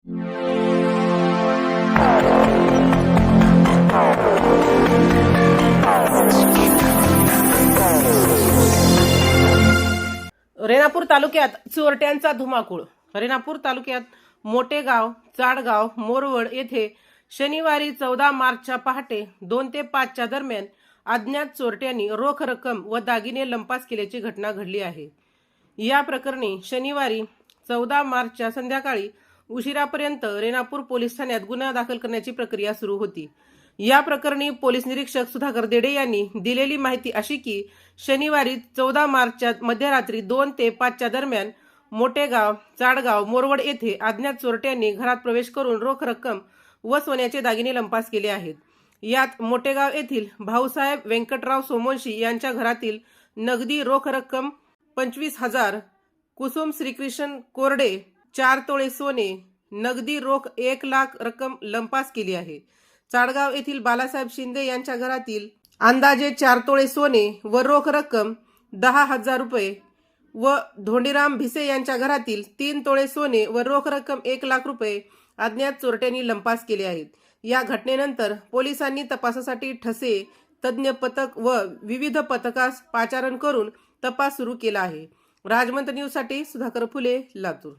रेणापूर तालुक्यात चोरट्यांचा धुमाकूळ। रेणापूर तालुक्यात मोठेगाव, चाडगाव, मोरवड येथे शनिवारी 14 मार्चच्या पहाटे 2 ते 5 च्या दरम्यान अज्ञात चोरट्यांनी रोख रक्कम व दागिने लंपास केल्याची घटना घडली आहे। या प्रकरणी शनिवारी 14 मार्चच्या संध्याकाळी उशिरापर्यंत रेणापूर पोलीस ठाण्यात गुन्हा दाखल करण्याची प्रक्रिया सुरू होती। या प्रकरणी पोलीस निरीक्षक सुधाकर देडे यांनी दिलेली माहिती अशी की शनिवारी 14 मार्चच्या मध्यरात्री 2 ते 5 च्या दरम्यान मोठेगाव, चाडगाव, मोरवड येथे अज्ञात चोरट्यांनी घरात प्रवेश करून रोख रक्कम व सोन्याचे दागिने लंपास केले आहेत। यात मोठेगाव येथील भाऊसाहेब व्यंकटराव सोमवंशी यांच्या घरातील नगदी रोख रक्कम 25,000, कुसुम श्रीकृष्ण कोरडे 4 तोळे सोने, नगदी रोख 1 लाख रक्कम लंपास केली आहे। चाडगाव येथील बालासाहेब शिंदे यांच्या घरातील अंदाजे 4 तोळे सोने व रोख रक्कम 10,000 रुपये व धोंडीराम भिसे यांच्या घरातील 3 तोळे सोने व रोख रक्कम 1 लाख रुपये अज्ञात चोरट्यांनी लंपास केले आहेत। या घटनेनंतर पोलिसांनी तपासासाठी ठसे, तज्ञ पथक व विविध पथकास पाचारण करून तपास सुरू केला आहे। राजमंत न्यूज साठी सुधाकर फुले, लातूर।